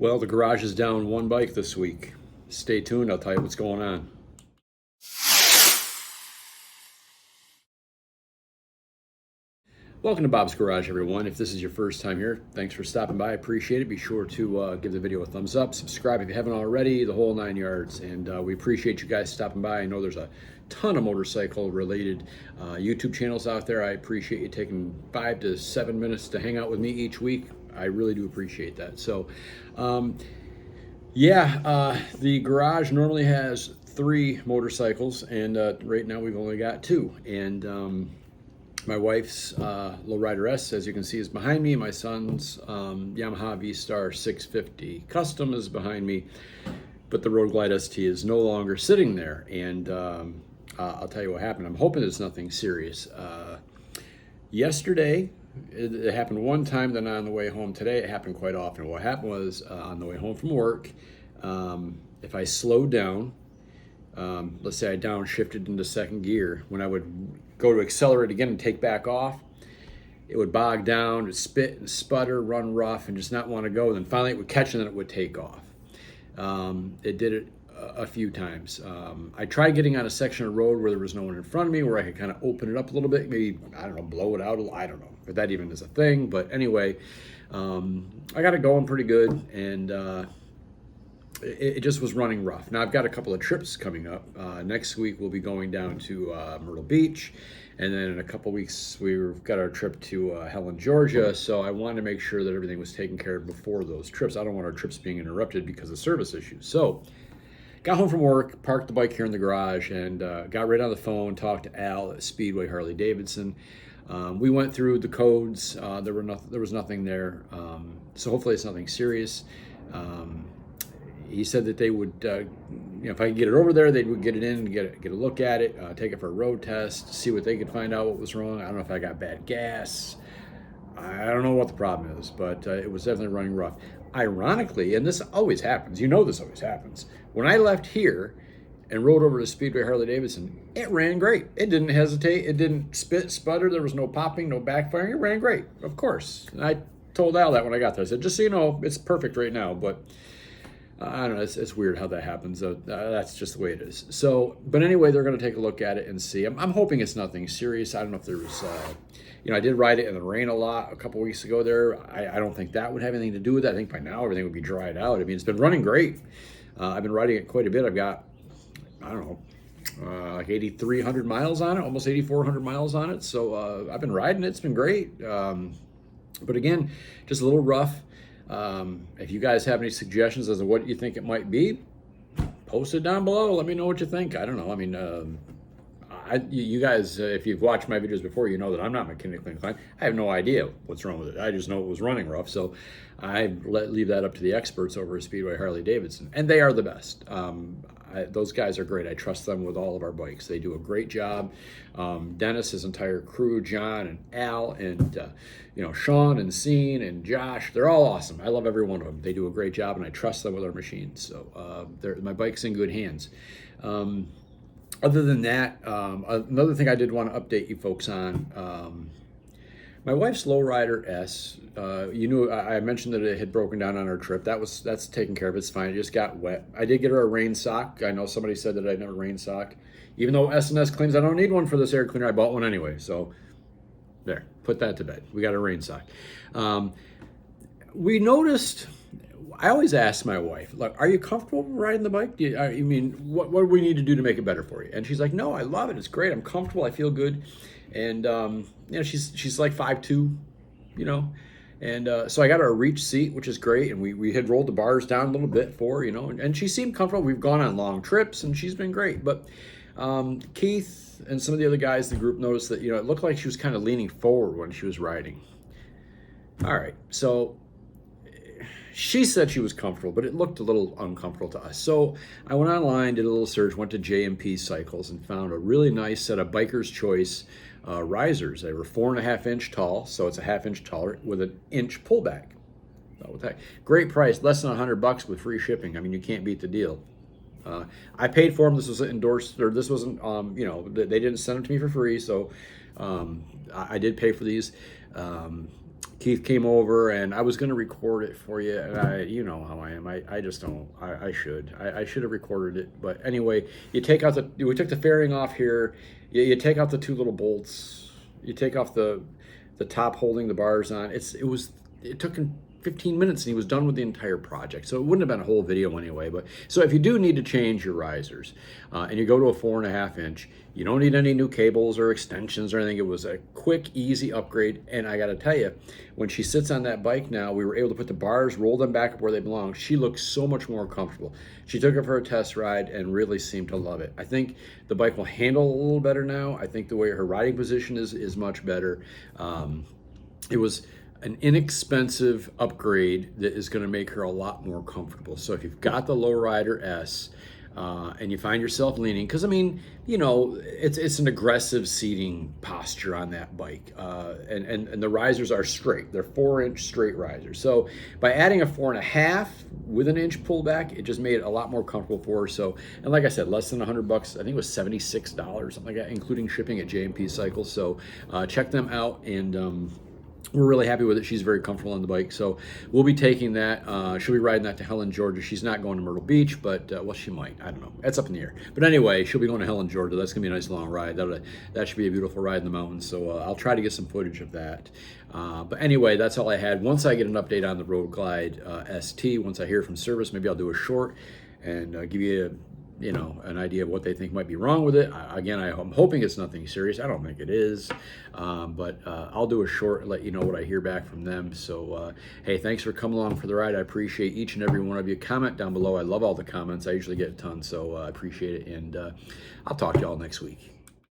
Well, the garage is down one bike this week. Stay tuned, I'll tell you what's going on. Welcome to Bob's Garage, everyone. If this is your first time here, thanks for stopping by. I appreciate it. Be sure to give the video a thumbs up, subscribe if you haven't already, the whole 9 yards. And we appreciate you guys stopping by. I know there's a ton of motorcycle-related YouTube channels out there. I appreciate you taking 5 to 7 minutes to hang out with me each week. I really do appreciate that. So, the garage normally has 3 motorcycles, and right now we've only got 2. And my wife's Lowrider S, as you can see, is behind me. My son's Yamaha V-Star 650 Custom is behind me, but the Road Glide ST is no longer sitting there. And I'll tell you what happened. I'm hoping it's nothing serious. Yesterday, it happened one time, then on the way home. Today, it happened quite often. What happened was on the way home from work, if I slowed down, let's say I downshifted into second gear, when I would go to accelerate again and take back off, it would bog down, it would spit and sputter, run rough, and just not want to go. Then finally it would catch and then it would take off. It did it a few times. I tried getting on a section of road where there was no one in front of me, where I could kind of open it up a little bit, maybe, I don't know, blow it out a little, I don't know if that even is a thing. But anyway, I got it going pretty good, and it just was running rough. Now I've got a couple of trips coming up. Next week we'll be going down to Myrtle Beach, and then in a couple weeks we've got our trip to Helen, Georgia. So I wanted to make sure that everything was taken care of before those trips. I don't want our trips being interrupted because of service issues. So got home from work, parked the bike here in the garage, and got right on the phone, talked to Al at Speedway Harley Davidson. We went through the codes. There was nothing there. So hopefully it's nothing serious. He said that they would, if I could get it over there, they would get it in, get a look at it, take it for a road test, see what they could find out what was wrong. I don't know if I got bad gas. I don't know what the problem is, but it was definitely running rough. Ironically, and this always happens, this always happens. When I left here and rode over to Speedway Harley Davidson, it ran great. It didn't hesitate. It didn't spit, sputter. There was no popping, no backfiring. It ran great, of course. And I told Al that when I got there. I said, just so you know, it's perfect right now, but I don't know, it's weird how that happens. That's just the way it is. So, but anyway, they're going to take a look at it and see. I'm hoping it's nothing serious. I don't know if there was, I did ride it in the rain a lot a couple weeks ago there. I don't think that would have anything to do with it. I think by now everything would be dried out. I mean, it's been running great. I've been riding it quite a bit. I've got, I don't know, like 8,300 miles on it, almost 8,400 miles on it. So I've been riding it. It's been great. But again, just a little rough. If you guys have any suggestions as to what you think it might be, post it down below. Let me know what you think. I don't know. I mean, you guys, if you've watched my videos before, you know that I'm not mechanically inclined. I have no idea what's wrong with it. I just know it was running rough. So I leave that up to the experts over at Speedway Harley Davidson. And they are the best. Those guys are great. I trust them with all of our bikes. They do a great job. Dennis, his entire crew, John and Al and Sean and Scene and Josh, they're all awesome. I love every one of them. They do a great job, and I trust them with our machines. So my bike's in good hands. Other than that, another thing I did want to update you folks on, my wife's Lowrider S, I mentioned that it had broken down on our trip. That's taken care of. It's fine. It just got wet. I did get her a rain sock. I know somebody said that I didn't have a rain sock. Even though S&S claims I don't need one for this air cleaner, I bought one anyway. So there, put that to bed. We got a rain sock. We noticed, I always ask my wife, like, are you comfortable riding the bike? What do we need to do to make it better for you? And she's like, no, I love it. It's great. I'm comfortable. I feel good. And, she's like 5'2", and so I got her a reach seat, which is great. And we had rolled the bars down a little bit for her, and she seemed comfortable. We've gone on long trips and she's been great. But Keith and some of the other guys in the group noticed that, it looked like she was kind of leaning forward when she was riding. All right. So she said she was comfortable, but it looked a little uncomfortable to us. So I went online, did a little search, went to J&P Cycles, and found a really nice set of Biker's Choice risers. They were 4.5 inch tall, so it's a ½ inch taller with an inch pullback. Great price, less than $100 with free shipping. I mean, you can't beat the deal. I paid for them. This was endorsed, or this wasn't, they didn't send them to me for free, so I did pay for these. Keith came over, and I was going to record it for you, and you know how I am. I just don't. I should have recorded it, but anyway, we took the fairing off here. You take out the two little bolts. You take off the top holding the bars on. It took him 15 minutes and he was done with the entire project. So it wouldn't have been a whole video anyway. But so if you do need to change your risers and you go to a 4.5 inch, you don't need any new cables or extensions or anything. It was a quick, easy upgrade. And I got to tell you, when she sits on that bike now, we were able to put the bars, roll them back up where they belong. She looks so much more comfortable. She took it for a test ride and really seemed to love it. I think the bike will handle a little better now. I think the way her riding position is much better. It was an inexpensive upgrade that is going to make her a lot more comfortable. So if you've got the Lowrider S and you find yourself leaning, because I mean, you know, it's an aggressive seating posture on that bike, and the risers are straight. They're 4-inch straight risers. So by adding a 4.5 with an inch pullback, it just made it a lot more comfortable for her. So, and like I said, less than $100. I think it was $76, something like that, including shipping at J&P Cycles. So check them out, and we're really happy with it. She's very comfortable on the bike. So we'll be taking that. She'll be riding that to Helen, Georgia. She's not going to Myrtle Beach, but well, she might. I don't know. It's up in the air. But anyway, she'll be going to Helen, Georgia. That's going to be a nice long ride. That should be a beautiful ride in the mountains. So I'll try to get some footage of that. But anyway, that's all I had. Once I get an update on the Road Glide ST, once I hear from service, maybe I'll do a short and give you an idea of what they think might be wrong with it. Again, I'm hoping it's nothing serious. I don't think it is, but I'll do a short and let you know what I hear back from them. So, hey, thanks for coming along for the ride. I appreciate each and every one of you. Comment down below. I love all the comments. I usually get a ton, so I appreciate it, and I'll talk to y'all next week.